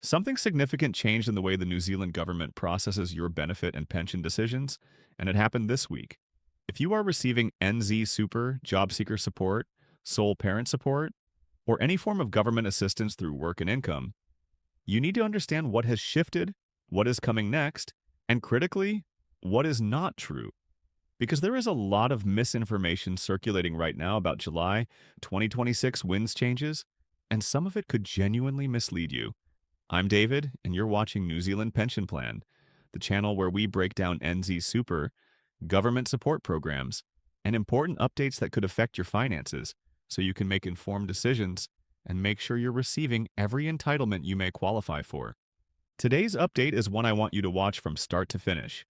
Something significant changed in the way the New Zealand government processes your benefit and pension decisions, and it happened this week. If you are receiving NZ Super, Jobseeker Support, Sole Parent Support, or any form of government assistance through work and income, you need to understand what has shifted, what is coming next, and critically, what is not true. Because there is a lot of misinformation circulating right now about July 2026 WINZ changes, and some of it could genuinely mislead you. I'm David, and you're watching New Zealand Pension Plan, the channel where we break down NZ Super, government support programs, and important updates that could affect your finances so you can make informed decisions and make sure you're receiving every entitlement you may qualify for. Today's update is one I want you to watch from start to finish.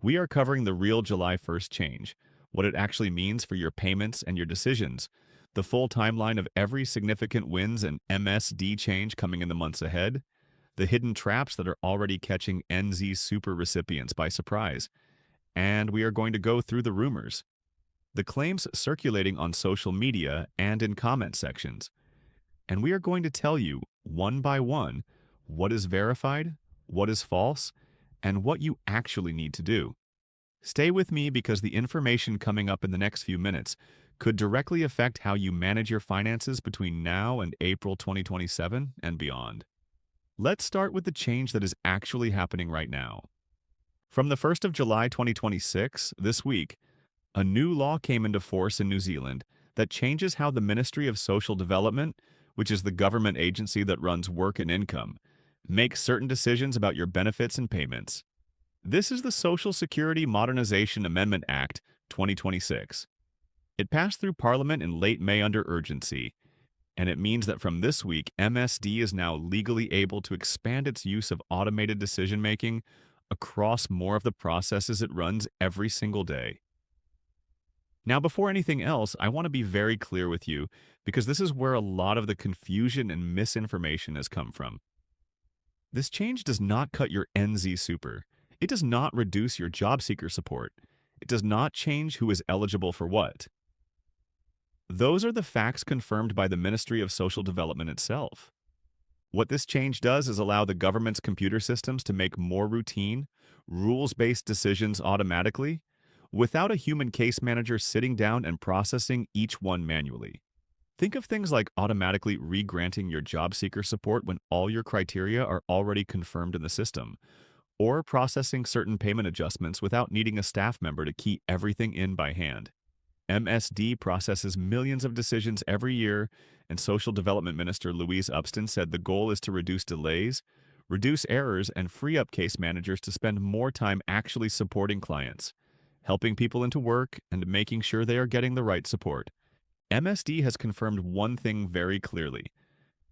We are covering the real July 1st change, what it actually means for your payments and your decisions, the full timeline of every significant WINZ and MSD change coming in the months ahead, the hidden traps that are already catching NZ Super recipients by surprise, and we are going to go through the rumors, the claims circulating on social media and in comment sections, and we are going to tell you, one by one, what is verified, what is false, and what you actually need to do. Stay with me because the information coming up in the next few minutes could directly affect how you manage your finances between now and April 2027 and beyond. Let's start with the change that is actually happening right now. From the 1st of July 2026, this week, a new law came into force in New Zealand that changes how the Ministry of Social Development, which is the government agency that runs work and income, makes certain decisions about your benefits and payments. This is the Security Modernisation Amendment Act 2026. It passed through Parliament in late May under urgency, and it means that from this week, MSD is now legally able to expand its use of automated decision-making across more of the processes it runs every single day. Now, before anything else, I want to be very clear with you because this is where a lot of the confusion and misinformation has come from. This change does not cut your NZ Super. It does not reduce your job seeker support. It does not change who is eligible for what. Those are the facts confirmed by the Ministry of Social Development itself. What this change does is allow the government's computer systems to make more routine, rules-based decisions automatically, without a human case manager sitting down and processing each one manually. Think of things like automatically re-granting your job seeker support when all your criteria are already confirmed in the system, or processing certain payment adjustments without needing a staff member to key everything in by hand. MSD processes millions of decisions every year, and Social Development Minister Louise Upston said the goal is to reduce delays, reduce errors, and free up case managers to spend more time actually supporting clients, helping people into work, and making sure they are getting the right support. MSD has confirmed one thing very clearly.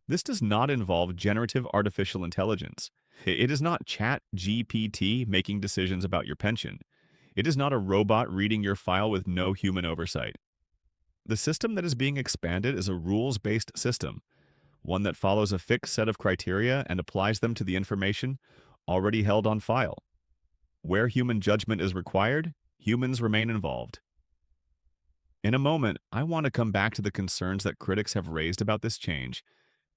This does not involve generative artificial intelligence. It is not ChatGPT making decisions about your pension. It is not a robot reading your file with no human oversight. The system that is being expanded is a rules-based system, one that follows a fixed set of criteria and applies them to the information already held on file. Where human judgment is required, humans remain involved. In a moment, I want to come back to the concerns that critics have raised about this change,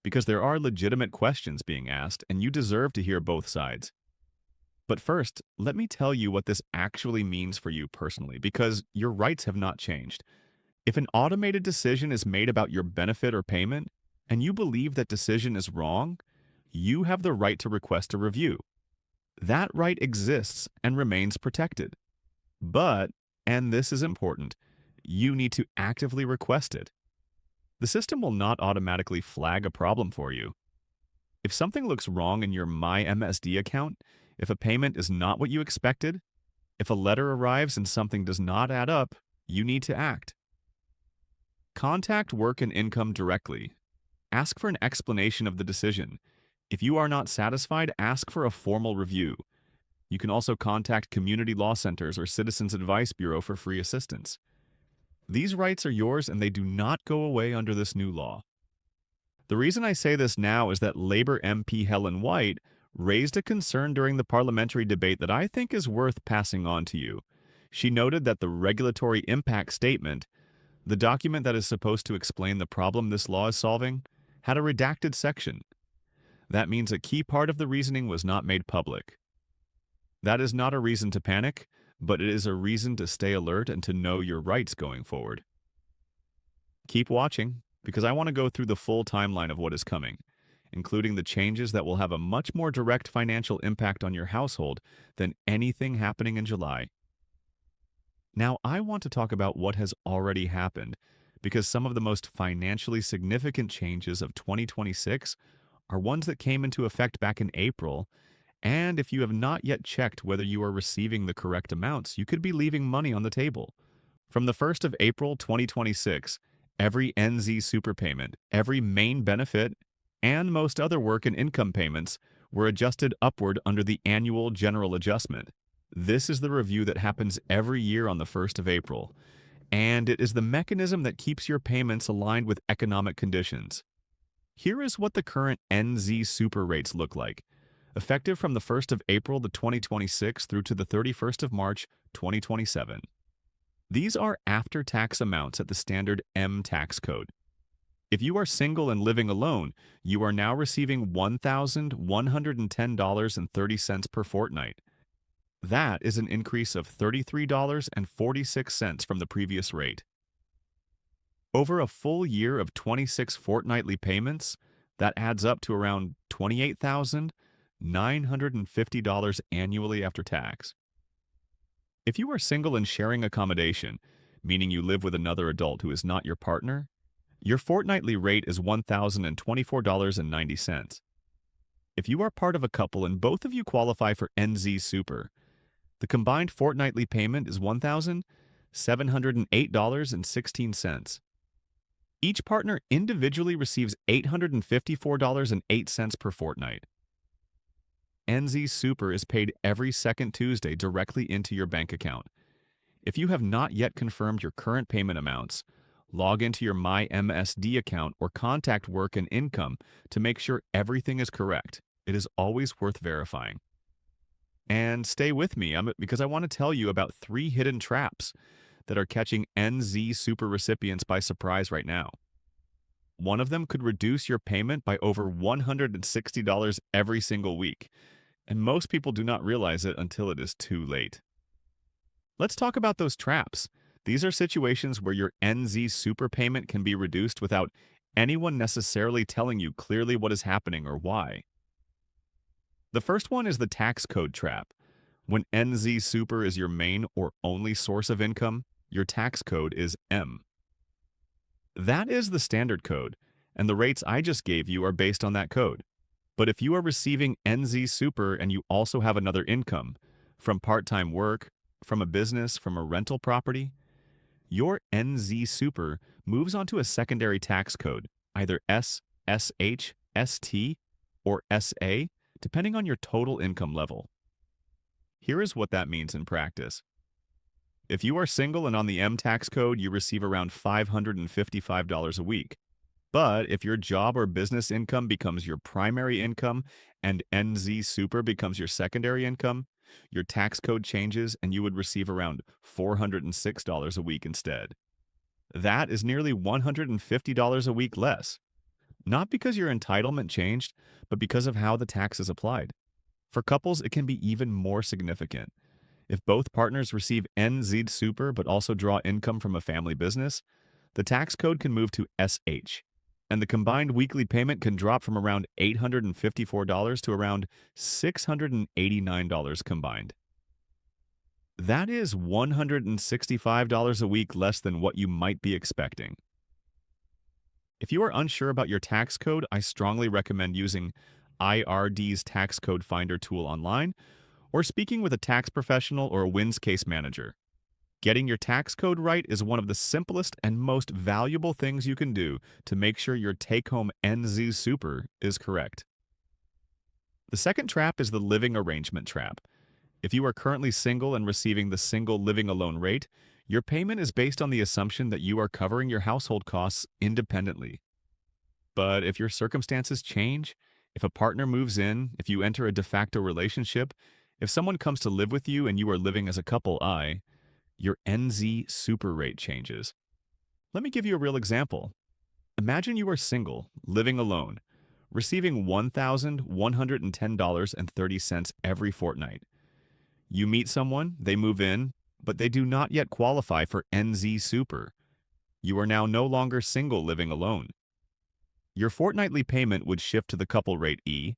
because there are legitimate questions being asked, and you deserve to hear both sides. But first, let me tell you what this actually means for you personally, because your rights have not changed. If an automated decision is made about your benefit or payment, and you believe that decision is wrong, you have the right to request a review. That right exists and remains protected. But, and this is important, you need to actively request it. The system will not automatically flag a problem for you. If something looks wrong in your MyMSD account, if a payment is not what you expected, if a letter arrives and something does not add up, you need to act. Contact Work and Income directly. Ask for an explanation of the decision. If you are not satisfied, ask for a formal review. You can also contact community law centers or Citizens Advice Bureau for free assistance. These rights are yours and they do not go away under this new law. The reason I say this now is that Labour MP Helen White raised a concern during the parliamentary debate that I think is worth passing on to you. She noted that the Regulatory Impact Statement, the document that is supposed to explain the problem this law is solving, had a redacted section. That means a key part of the reasoning was not made public. That is not a reason to panic, but it is a reason to stay alert and to know your rights going forward. Keep watching, because I want to go through the full timeline of what is coming, including the changes that will have a much more direct financial impact on your household than anything happening in July. Now, I want to talk about what has already happened, because some of the most financially significant changes of 2026 are ones that came into effect back in April, and if you have not yet checked whether you are receiving the correct amounts, you could be leaving money on the table. From the 1st of April 2026, every NZ super payment, every main benefit, and most other work and income payments were adjusted upward under the annual general adjustment. This is the review that happens every year on the 1st of April, and it is the mechanism that keeps your payments aligned with economic conditions. Here is what the current NZ super rates look like, effective from the 1st of April 2026 through to the 31st of March 2027. These are after-tax amounts at the standard M tax code. If you are single and living alone, you are now receiving $1,110.30 per fortnight. That is an increase of $33.46 from the previous rate. Over a full year of 26 fortnightly payments, that adds up to around $28,950 annually after tax. If you are single and sharing accommodation, meaning you live with another adult who is not your partner, your fortnightly rate is $1,024.90. If you are part of a couple and both of you qualify for NZ Super, the combined fortnightly payment is $1,708.16. Each partner individually receives $854.08 per fortnight. NZ Super is paid every second Tuesday directly into your bank account. If you have not yet confirmed your current payment amounts, log into your My MSD account or contact Work and Income to make sure everything is correct. It is always worth verifying. And stay with me because I want to tell you about 3 hidden traps that are catching NZ Super recipients by surprise right now. One of them could reduce your payment by over $160 every single week, and most people do not realize it until it is too late. Let's talk about those traps. These are situations where your NZ Super payment can be reduced without anyone necessarily telling you clearly what is happening or why. The first one is the tax code trap. When NZ Super is your main or only source of income, your tax code is M. That is the standard code, and the rates I just gave you are based on that code. But if you are receiving NZ Super and you also have another income, from part-time work, from a business, from a rental property, your NZ Super moves onto a secondary tax code, either S, SH, ST, or SA, depending on your total income level. Here is what that means in practice. If you are single and on the M tax code, you receive around $555 a week. But if your job or business income becomes your primary income and NZ Super becomes your secondary income, your tax code changes and you would receive around $406 a week instead. That is nearly $150 a week less. Not because your entitlement changed, but because of how the tax is applied. For couples, it can be even more significant. If both partners receive NZ Super but also draw income from a family business, the tax code can move to SH, and the combined weekly payment can drop from around $854 to around $689 combined. That is $165 a week less than what you might be expecting. If you are unsure about your tax code, I strongly recommend using IRD's Tax Code Finder tool online or speaking with a tax professional or a WINZ case manager. Getting your tax code right is one of the simplest and most valuable things you can do to make sure your take-home NZ Super is correct. The second trap is the living arrangement trap. If you are currently single and receiving the single living alone rate, your payment is based on the assumption that you are covering your household costs independently. But if your circumstances change, if a partner moves in, if you enter a de facto relationship, if someone comes to live with you and you are living as a couple your NZ Super rate changes. Let me give you a real example. Imagine you are single, living alone, receiving $1,110.30 every fortnight. You meet someone, they move in, but they do not yet qualify for NZ Super. You are now no longer single living alone. Your fortnightly payment would shift to the couple rate E,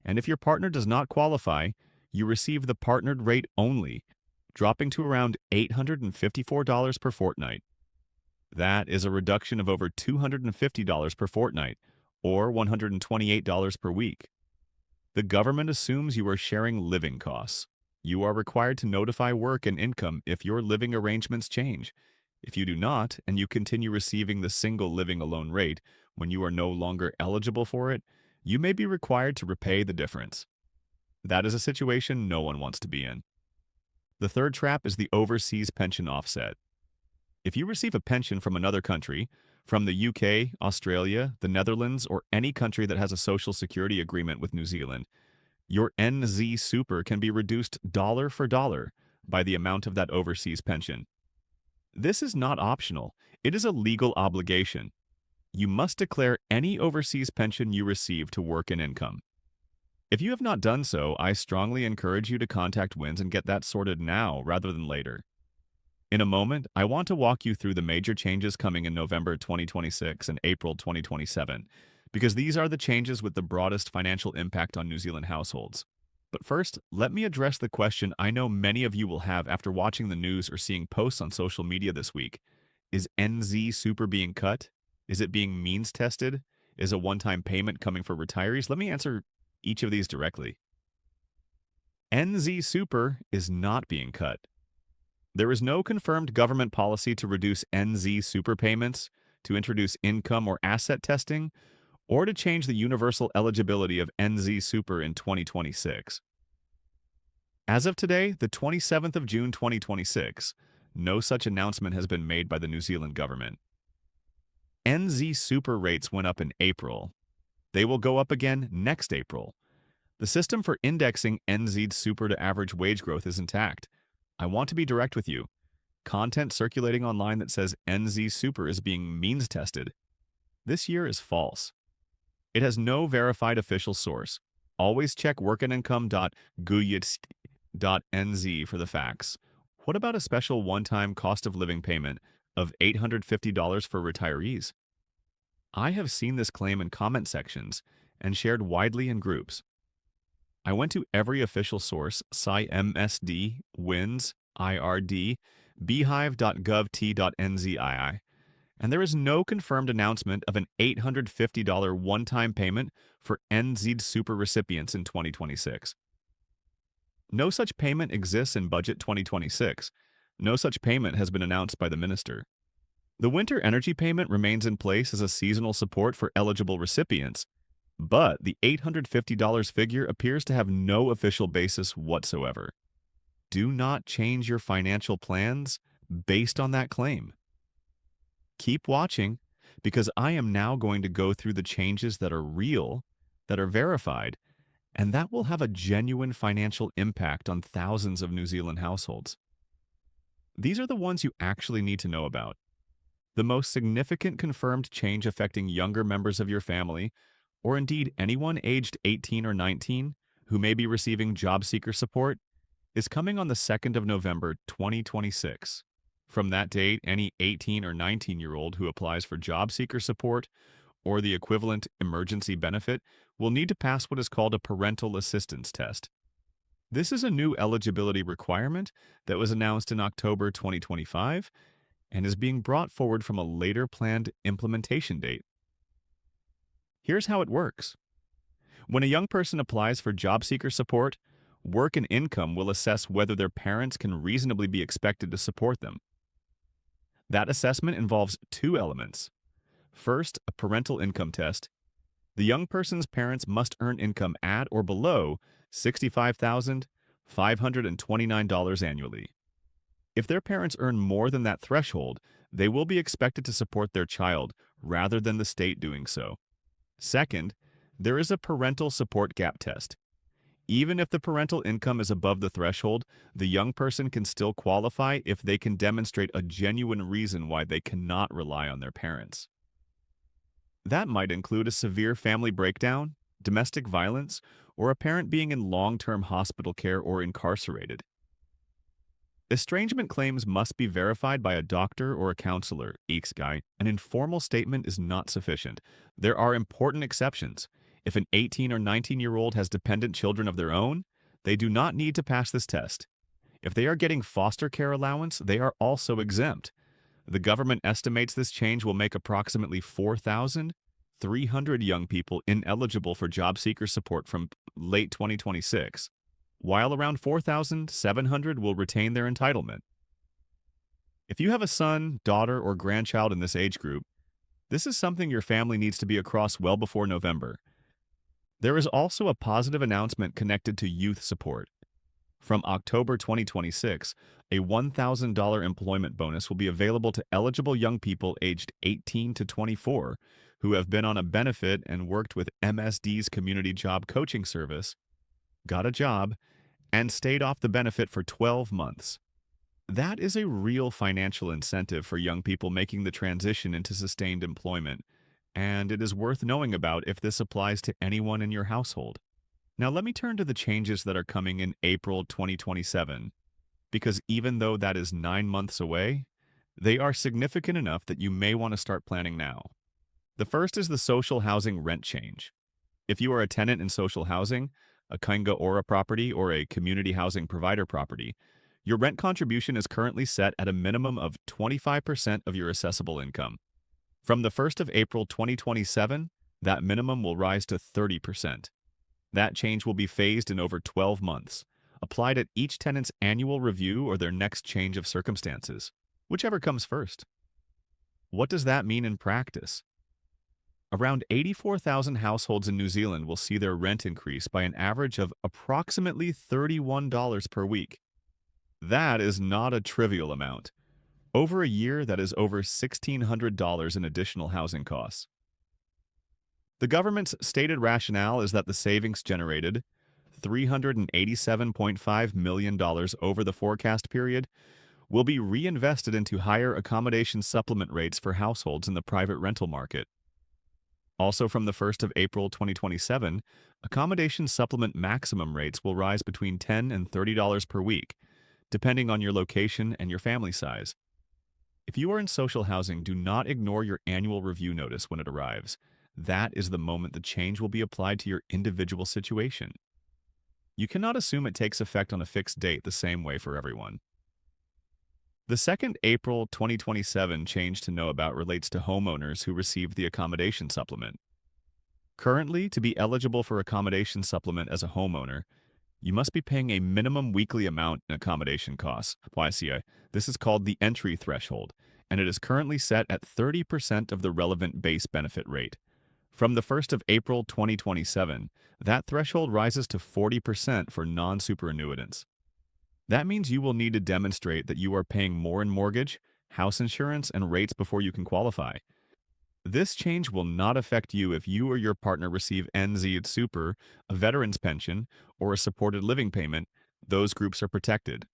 and if your partner does not qualify, you receive the partnered rate only, dropping to around $854 per fortnight. That is a reduction of over $250 per fortnight, or $128 per week. The government assumes you are sharing living costs. You are required to notify work and income if your living arrangements change. If you do not, and you continue receiving the single living alone rate when you are no longer eligible for it, you may be required to repay the difference. That is a situation no one wants to be in. The third trap is the overseas pension offset. If you receive a pension from another country, from the UK, Australia, the Netherlands, or any country that has a social security agreement with New Zealand, your NZ Super can be reduced dollar for dollar by the amount of that overseas pension. This is not optional. It is a legal obligation. You must declare any overseas pension you receive to work and income. If you have not done so, I strongly encourage you to contact WINZ and get that sorted now rather than later. In a moment, I want to walk you through the major changes coming in November 2026 and April 2027, because these are the changes with the broadest financial impact on New Zealand households. But first, let me address the question I know many of you will have after watching the news or seeing posts on social media this week. Is NZ Super being cut? Is it being means tested? Is a one-time payment coming for retirees? Let me answer each of these directly. NZ Super is not being cut. There is no confirmed government policy to reduce NZ Super payments, to introduce income or asset testing, or to change the universal eligibility of NZ Super in 2026. As of today, the 27th of June 2026, no such announcement has been made by the New Zealand government. NZ Super rates went up in April. They will go up again next April. The system for indexing NZ Super to average wage growth is intact. I want to be direct with you. Content circulating online that says NZ Super is being means tested this year is false. It has no verified official source. Always check workandincome.guyit.nz for the facts. What about a special one-time cost of living payment of $850 for retirees? I have seen this claim in comment sections and shared widely in groups. I went to every official source, MSD, WINZ, IRD, beehive.gov.t.nzii, and there is no confirmed announcement of an $850 one-time payment for NZ Super recipients in 2026. No such payment exists in Budget 2026. No such payment has been announced by the minister. The winter energy payment remains in place as a seasonal support for eligible recipients, but the $850 figure appears to have no official basis whatsoever. Do not change your financial plans based on that claim. Keep watching, because I am now going to go through the changes that are real, that are verified, and that will have a genuine financial impact on thousands of New Zealand households. These are the ones you actually need to know about. The most significant confirmed change affecting younger members of your family, or indeed anyone aged 18 or 19 who may be receiving Jobseeker Support, is coming on the 2nd of November 2026. From that date, any 18 or 19-year-old who applies for Jobseeker Support or the equivalent emergency benefit will need to pass what is called a Parental Assistance Test. This is a new eligibility requirement that was announced in October 2025 and is being brought forward from a later planned implementation date. Here's how it works. When a young person applies for Jobseeker Support, Work and Income will assess whether their parents can reasonably be expected to support them. That assessment involves two elements. First, a parental income test. The young person's parents must earn income at or below $65,529 annually. If their parents earn more than that threshold, they will be expected to support their child rather than the state doing so. Second, there is a parental support gap test. Even if the parental income is above the threshold, the young person can still qualify if they can demonstrate a genuine reason why they cannot rely on their parents. That might include a severe family breakdown, domestic violence, or a parent being in long-term hospital care or incarcerated. Estrangement claims must be verified by a doctor or a counselor, each guy. An informal statement is not sufficient. There are important exceptions. If an 18 or 19-year-old has dependent children of their own, they do not need to pass this test. If they are getting foster care allowance, they are also exempt. The government estimates this change will make approximately 4,300 young people ineligible for job seeker support from late 2026, while around 4,700 will retain their entitlement. If you have a son, daughter, or grandchild in this age group, this is something your family needs to be across well before November. There is also a positive announcement connected to youth support. From October 2026, a $1,000 employment bonus will be available to eligible young people aged 18 to 24 who have been on a benefit and worked with MSD's Community Job Coaching Service, got a job, and stayed off the benefit for 12 months. That is a real financial incentive for young people making the transition into sustained employment, and it is worth knowing about if this applies to anyone in your household. Now let me turn to the changes that are coming in April 2027, because even though that is 9 months away, they are significant enough that you may want to start planning now. The first is the social housing rent change. If you are a tenant in social housing, a Kainga Ora property, or a community housing provider property, your rent contribution is currently set at a minimum of 25% of your assessable income. From the 1st of April 2027, that minimum will rise to 30%. That change will be phased in over 12 months, applied at each tenant's annual review or their next change of circumstances, whichever comes first. What does that mean in practice? Around 84,000 households in New Zealand will see their rent increase by an average of approximately $31 per week. That is not a trivial amount. Over a year, that is over $1,600 in additional housing costs. The government's stated rationale is that the savings generated, $387.5 million over the forecast period, will be reinvested into higher accommodation supplement rates for households in the private rental market. Also, from the 1st of April 2027, accommodation supplement maximum rates will rise between $10 and $30 per week, depending on your location and your family size. If you are in social housing, do not ignore your annual review notice when it arrives. That is the moment the change will be applied to your individual situation. You cannot assume it takes effect on a fixed date the same way for everyone. The second April 2027 change to know about relates to homeowners who received the Accommodation Supplement. Currently, to be eligible for Accommodation Supplement as a homeowner, you must be paying a minimum weekly amount in accommodation costs. This is called the entry threshold, and it is currently set at 30% of the relevant base benefit rate. From the 1st of April 2027, that threshold rises to 40% for non-superannuitants. That means you will need to demonstrate that you are paying more in mortgage, house insurance, and rates before you can qualify. This change will not affect you if you or your partner receive NZ Super, a veteran's pension, or a supported living payment. Those groups are protected.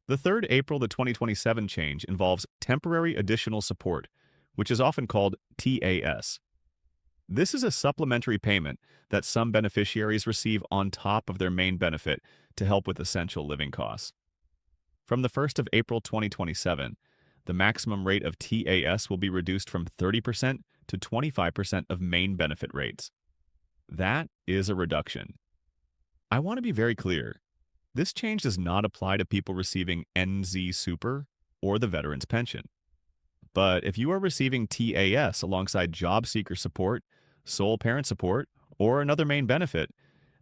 The 3rd April 2027 change involves temporary additional support, which is often called TAS. This is a supplementary payment that some beneficiaries receive on top of their main benefit to help with essential living costs. From the 1st of April 2027, the maximum rate of TAS will be reduced from 30% to 25% of main benefit rates. That is a reduction. I want to be very clear. This change does not apply to people receiving NZ Super or the veteran's pension. But if you are receiving TAS alongside Jobseeker Support, Sole Parent Support, or another main benefit,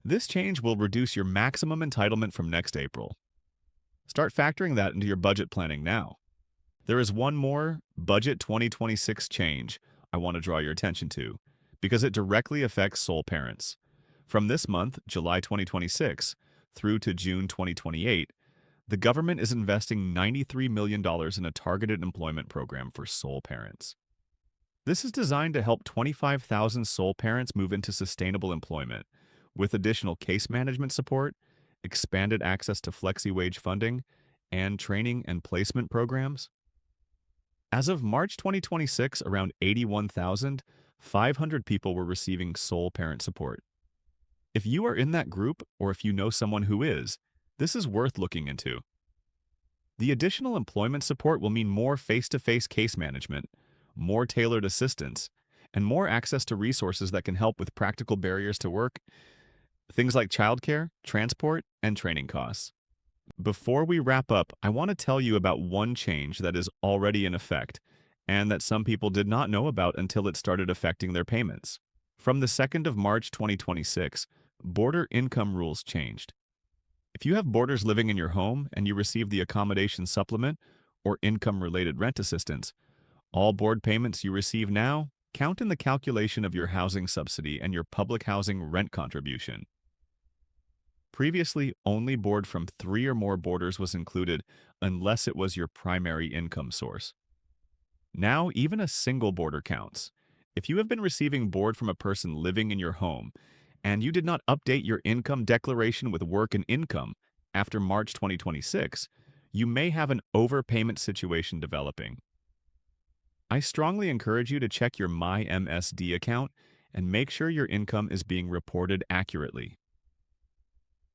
this change will reduce your maximum entitlement from next April. Start factoring that into your budget planning now. There is one more Budget 2026 change I want to draw your attention to, because it directly affects sole parents. From this month, July 2026, through to June 2028, the government is investing $93 million in a targeted employment program for sole parents. This is designed to help 25,000 sole parents move into sustainable employment, with additional case management support, expanded access to flexi-wage funding, and training and placement programs. As of March 2026, around 500 people were receiving sole parent support. If you are in that group, or if you know someone who is, this is worth looking into. The additional employment support will mean more face-to-face case management, more tailored assistance, and more access to resources that can help with practical barriers to work, things like childcare, transport, and training costs. Before we wrap up, I want to tell you about one change that is already in effect and that some people did not know about until it started affecting their payments. From the 2nd of March 2026, border income rules changed. If you have boarders living in your home and you receive the Accommodation Supplement or income-related rent assistance, all board payments you receive now count in the calculation of your housing subsidy and your public housing rent contribution. Previously, only board from 3 or more boarders was included unless it was your primary income source. Now, even a single boarder counts. If you have been receiving board from a person living in your home and you did not update your income declaration with work and income after March 2026, you may have an overpayment situation developing. I strongly encourage you to check your MyMSD account and make sure your income is being reported accurately.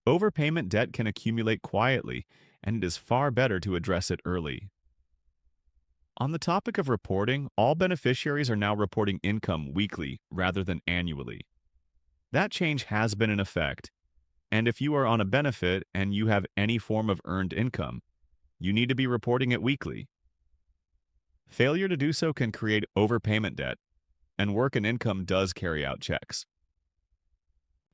Overpayment debt can accumulate quietly, and it is far better to address it early. On the topic of reporting, all beneficiaries are now reporting income weekly rather than annually. That change has been in effect, and if you are on a benefit and you have any form of earned income, you need to be reporting it weekly. Failure to do so can create overpayment debt, and work and income does carry out checks.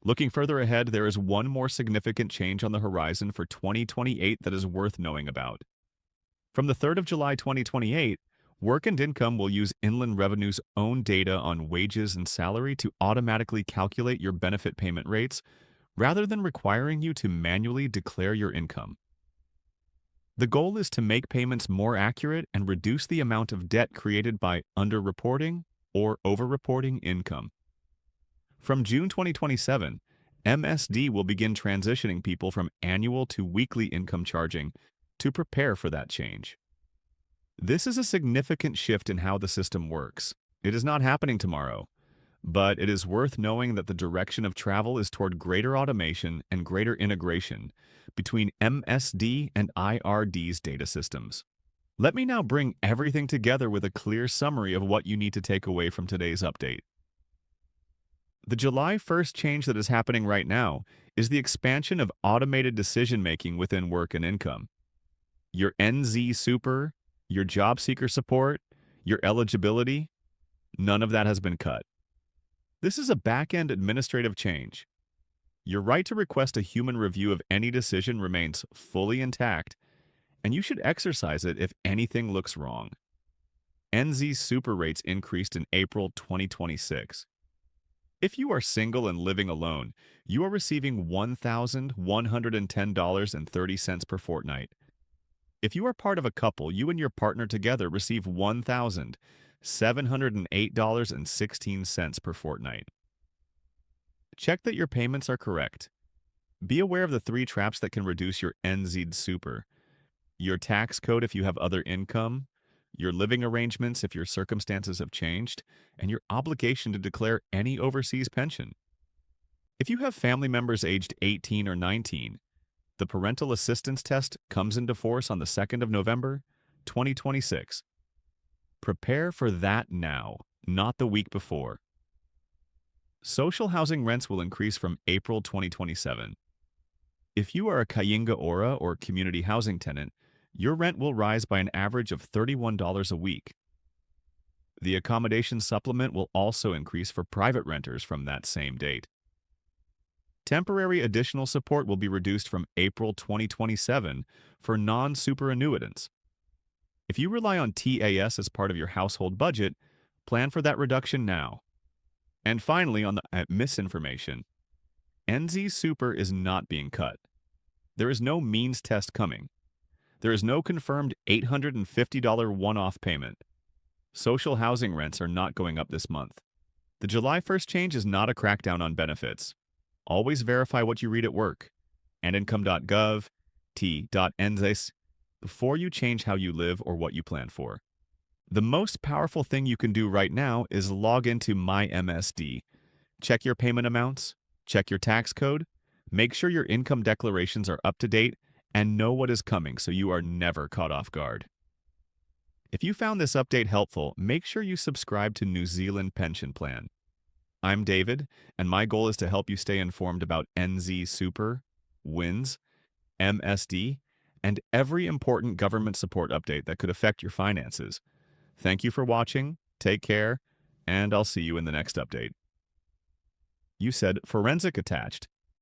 Looking further ahead, there is one more significant change on the horizon for 2028 that is worth knowing about. From the 3rd of July 2028, Work and Income will use Inland Revenue's own data on wages and salary to automatically calculate your benefit payment rates rather than requiring you to manually declare your income. The goal is to make payments more accurate and reduce the amount of debt created by underreporting or overreporting income. From June 2027, MSD will begin transitioning people from annual to weekly income charging to prepare for that change. This is a significant shift in how the system works. It is not happening tomorrow, but it is worth knowing that the direction of travel is toward greater automation and greater integration between MSD and IRD's data systems. Let me now bring everything together with a clear summary of what you need to take away from today's update. The July 1st change that is happening right now is the expansion of automated decision-making within Work and Income. Your NZ Super, your Jobseeker Support, your eligibility, none of that has been cut. This is a back-end administrative change. Your right to request a human review of any decision remains fully intact, and you should exercise it if anything looks wrong. NZ Super rates increased in April 2026. If you are single and living alone, you are receiving $1,110.30 per fortnight. If you are part of a couple, you and your partner together receive $1,708.16 per fortnight. Check that your payments are correct. Be aware of the 3 traps that can reduce your NZ Super: your tax code if you have other income, your living arrangements if your circumstances have changed, and your obligation to declare any overseas pension. If you have family members aged 18 or 19, the Parental Assistance Test comes into force on the 2nd of November, 2026. Prepare for that now, not the week before. Social housing rents will increase from April 2027. If you are a Kayinga Ora or community housing tenant, your rent will rise by an average of $31 a week. The Accommodation Supplement will also increase for private renters from that same date. Temporary additional support will be reduced from April 2027 for non-superannuitants. If you rely on TAS as part of your household budget, plan for that reduction now. And finally, on the misinformation, NZ Super is not being cut. There is no means test coming. There is no confirmed $850 one-off payment. Social housing rents are not going up this month. The July 1st change is not a crackdown on benefits. Always verify what you read at work and income.gov, t.nzs, before you change how you live or what you plan for. The most powerful thing you can do right now is log into My MSD. Check your payment amounts, check your tax code, make sure your income declarations are up to date, and know what is coming so you are never caught off guard. If you found this update helpful, make sure you subscribe to New Zealand Pension Plan. I'm David, and my goal is to help you stay informed about NZ Super, WINZ, MSD, and every important government support update that could affect your finances. Thank you for watching, take care, and I'll see you in the next update. You said forensic attached.